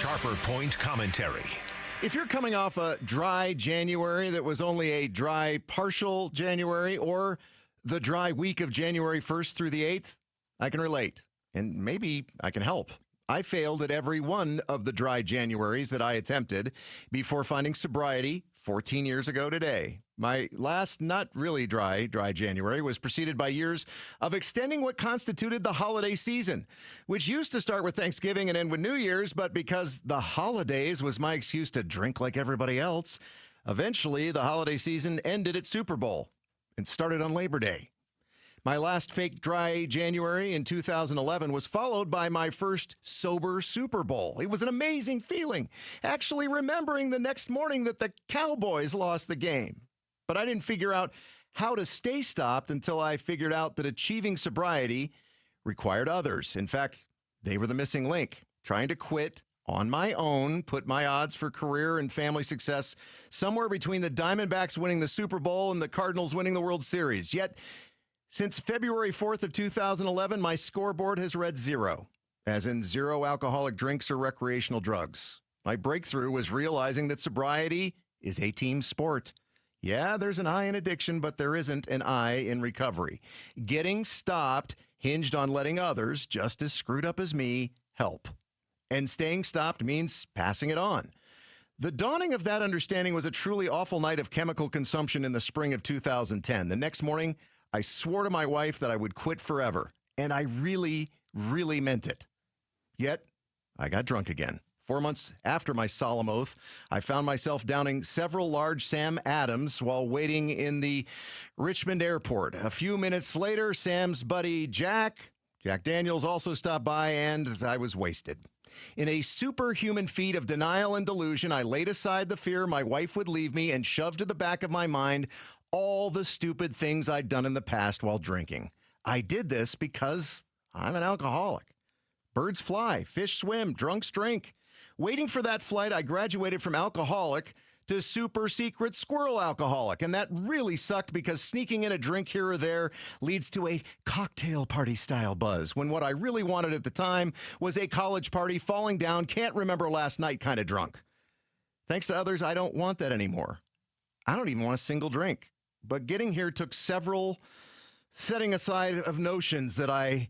Sharper Point Commentary. If you're coming off a dry January that was only a dry partial January, or the dry week of January 1st through the 8th, I can relate, and maybe I can help. I failed at every one of the dry Januaries that I attempted before finding sobriety 14 years ago today. My last not really dry January was preceded by years of extending what constituted the holiday season, which used to start with Thanksgiving and end with New Year's, but because the holidays was my excuse to drink like everybody else, eventually the holiday season ended at Super Bowl and started on Labor Day. My last fake dry January in 2011 was followed by my first sober Super Bowl. It was an amazing feeling, actually remembering the next morning that the Cowboys lost the game. But I didn't figure out how to stay stopped until I figured out that achieving sobriety required others. In fact, they were the missing link. Trying to quit on my own put my odds for career and family success somewhere between the Diamondbacks winning the Super Bowl and the Cardinals winning the World Series. Yet, since February 4th of 2011, my scoreboard has read zero, as in zero alcoholic drinks or recreational drugs. My breakthrough was realizing that sobriety is a team sport. Yeah, there's an I in addiction, but there isn't an I in recovery. Getting stopped hinged on letting others, just as screwed up as me, help. And staying stopped means passing it on. The dawning of that understanding was a truly awful night of chemical consumption in the spring of 2010. The next morning, I swore to my wife that I would quit forever, and I really, really meant it. Yet, I got drunk again. 4 months after my solemn oath, I found myself downing several large Sam Adams while waiting in the Richmond airport. A few minutes later, Sam's buddy Jack Daniels, also stopped by, and I was wasted. In a superhuman feat of denial and delusion, I laid aside the fear my wife would leave me and shoved to the back of my mind all the stupid things I'd done in the past while drinking. I did this because I'm an alcoholic. Birds fly, fish swim, drunks drink. Waiting for that flight, I graduated from alcoholic to super secret squirrel alcoholic. And that really sucked because sneaking in a drink here or there leads to a cocktail party style buzz, when what I really wanted at the time was a college party, falling down, can't remember last night kind of drunk. Thanks to others, I don't want that anymore. I don't even want a single drink. But getting here took several setting aside of notions that I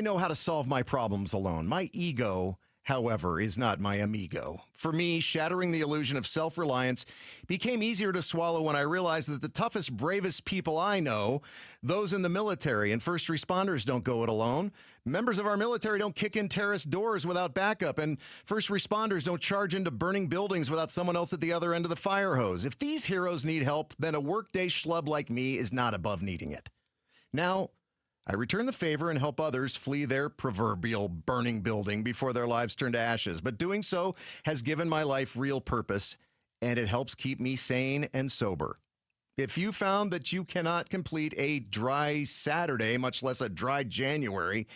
know how to solve my problems alone. My ego, however, is not my amigo. For me, shattering the illusion of self-reliance became easier to swallow when I realized that the toughest, bravest people I know, those in the military and first responders, don't go it alone. Members of our military don't kick in terrace doors without backup, and first responders don't charge into burning buildings without someone else at the other end of the fire hose. If these heroes need help, then a workday schlub like me is not above needing it. Now, I return the favor and help others flee their proverbial burning building before their lives turn to ashes. But doing so has given my life real purpose, and it helps keep me sane and sober. If you found that you cannot complete a dry Saturday, much less a dry January,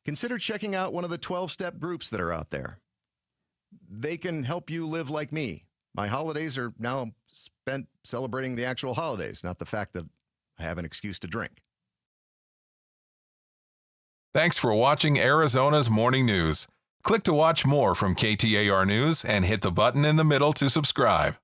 consider checking out one of the 12-step groups that are out there. They can help you live like me. My holidays are now spent celebrating the actual holidays, not the fact that I have an excuse to drink. Thanks for watching Arizona's Morning News. Click to watch more from KTAR News and hit the button in the middle to subscribe.